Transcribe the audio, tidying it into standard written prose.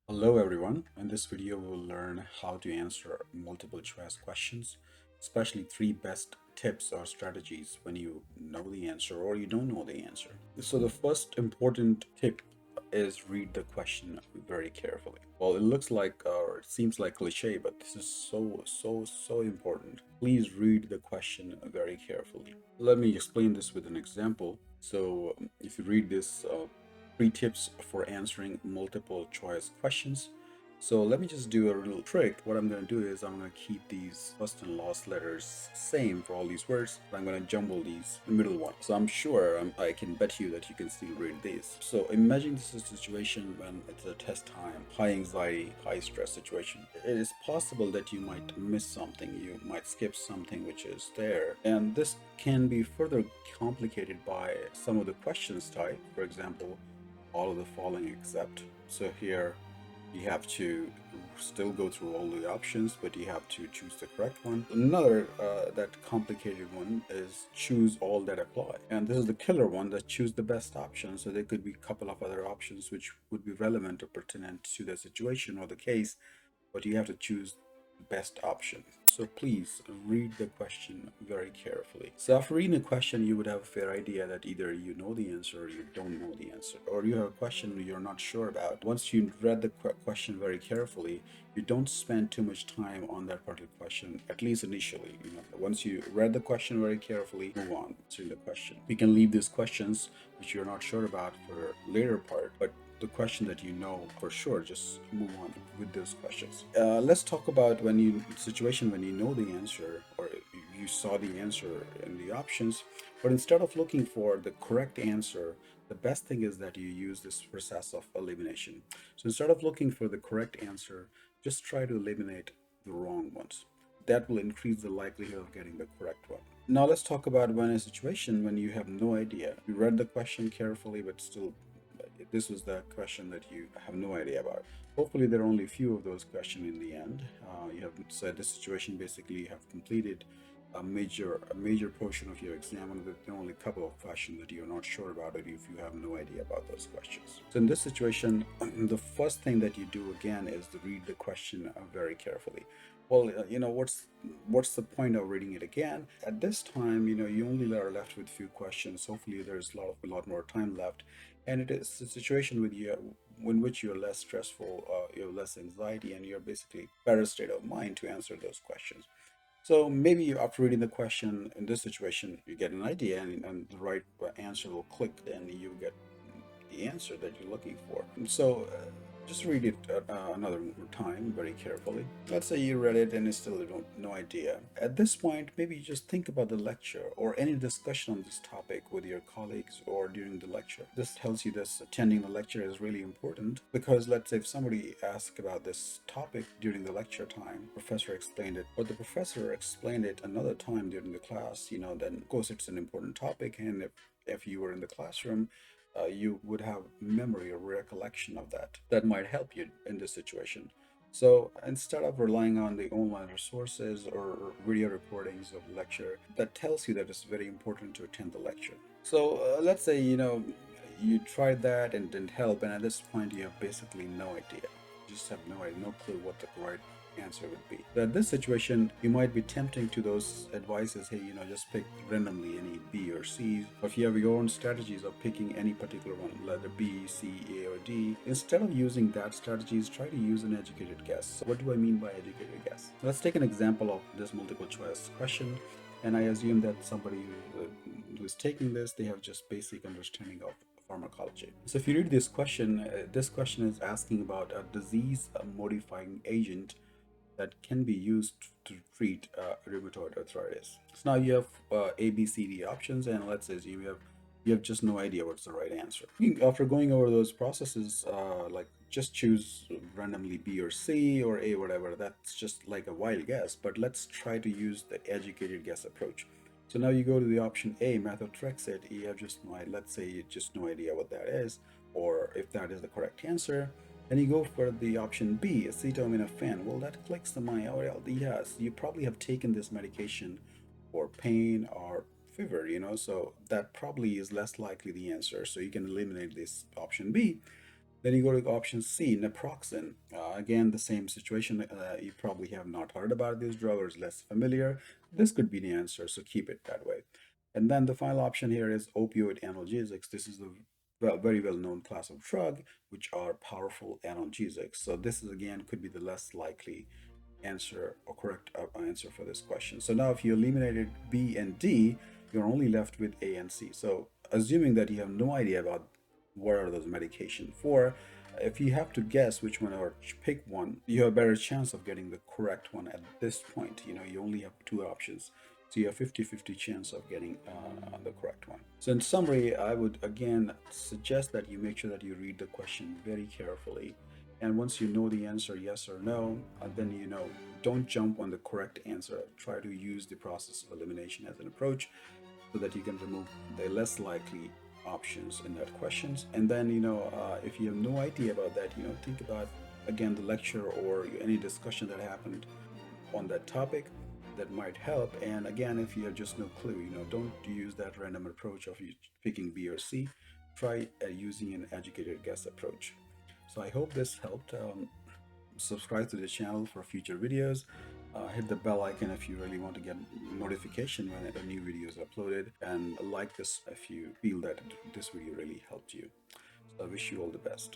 Hello everyone. In this video we will learn how to answer multiple choice questions, especially three best tips or strategies when you know the answer or you don't know the answer. So the first important tip is read the question very carefully. Well, it looks like or it seems like cliche, but this is so important. Please read the question very carefully. Let me explain this with an example. So if you read this three tips for answering multiple choice questions. So let me just do a little trick. What I'm going to do is I'm going to keep these first and last letters same for all these words, but I'm going to jumble these middle one. So I'm sure I can bet you that you can still read these. So imagine this is a situation when it's a test time, high anxiety, high stress situation. It is possible that you might miss something, you might skip something which is there. And this can be further complicated by some of the questions type. For example, all of the following except. So here you have to still go through all the options, but you have to choose the correct one. Another that complicated one is choose all that apply. And this is the killer one, that choose the best option. So there could be a couple of other options which would be relevant or pertinent to the situation or the case, but you have to choose the best option. So please read the question very carefully. So after reading the question, you would have a fair idea that either you know the answer or you don't know the answer, or you have a question you're not sure about. Once you read the question very carefully, you don't spend too much time on that particular question, at least initially. Once you read the question very carefully, move on to the question. You can leave these questions which you're not sure about for later part, but the question that you know for sure, just move on with those questions. Let's talk about when you situation when you know the answer or you saw the answer in the options, but instead of looking for the correct answer, the best thing is that you use this process of elimination. So instead of looking for the correct answer, just try to eliminate the wrong ones. That will increase the likelihood of getting the correct one. Now let's talk about when a situation when you have no idea. You read the question carefully, but still this was the question that you have no idea about. Hopefully, there are only a few of those questions in the end. You have said this situation basically you have completed a major portion of your exam, and there are only a couple of questions that you're not sure about it if you have no idea about those questions. So in this situation, the first thing that you do again is to read the question very carefully. Well, what's the point of reading it again? At this time, you only are left with few questions. Hopefully, there's a lot more time left, and it is a situation with you in which you're less stressful, you have less anxiety, and you're basically better state of mind to answer those questions. So maybe after reading the question in this situation, you get an idea, and the right answer will click, and you get the answer that you're looking for. So just read it another time very carefully. Let's say you read it and you still don't no idea. At this point, maybe you just think about the lecture or any discussion on this topic with your colleagues or during the lecture. This tells you that attending the lecture is really important, because let's say if somebody asks about this topic during the lecture time, professor explained it, but the professor explained it another time during the class, then of course it's an important topic, and if you were in the classroom, you would have memory or recollection of that. That might help you in this situation. So instead of relying on the online resources or video recordings of lecture, that tells you that it's very important to attend the lecture. So let's say you tried that and didn't help, and at this point you have basically no idea. You just have no idea, no clue what the right answer would be. But in this situation, you might be tempting to those advices, hey, just pick randomly any B or C. Or if you have your own strategies of picking any particular one, letter B, C, A, or D, instead of using that strategies, try to use an educated guess. So what do I mean by educated guess? Let's take an example of this multiple choice question. And I assume that somebody who is taking this, they have just basic understanding of pharmacology. So if you read this question is asking about a disease modifying agent that can be used to treat rheumatoid arthritis. So now you have A, B, C, D options, and let's say you have just no idea what's the right answer. After going over those processes, like just choose randomly B or C or A, whatever. That's just like a wild guess. But let's try to use the educated guess approach. So now you go to the option A, methotrexate. You have just no, let's say you just no idea what that is, or if that is the correct answer. Then you go for the option B, acetaminophen. Well, that clicks the mind. Oh, well, yes, you probably have taken this medication for pain or fever, so that probably is less likely the answer. So you can eliminate this option B. Then you go to option C, naproxen. Again, the same situation. You probably have not heard about this drug or is less familiar. This could be the answer, so keep it that way. And then the final option here is opioid analgesics. This is a very well known class of drug which are powerful analgesics. So this is again could be the less likely answer or correct answer for this question. So now if you eliminated B and D, you're only left with A and C. So assuming that you have no idea about what are those medication for, if you have to guess which one or pick one, you have a better chance of getting the correct one at this point. You only have two options. So you have 50-50 chance of getting the correct one. So in summary, I would again suggest that you make sure that you read the question very carefully. And once you know the answer, yes or no, then don't jump on the correct answer. Try to use the process of elimination as an approach so that you can remove the less likely options in that questions. And then if you have no idea about that, think about again the lecture or any discussion that happened on that topic that might help. And again, if you have just no clue, don't use that random approach of you picking B or C. Try using an educated guess approach. So I hope this helped. Subscribe to the channel for future videos. Hit the bell icon if you really want to get notification when a new video is uploaded, and like this if you feel that this video really helped you. So I wish you all the best.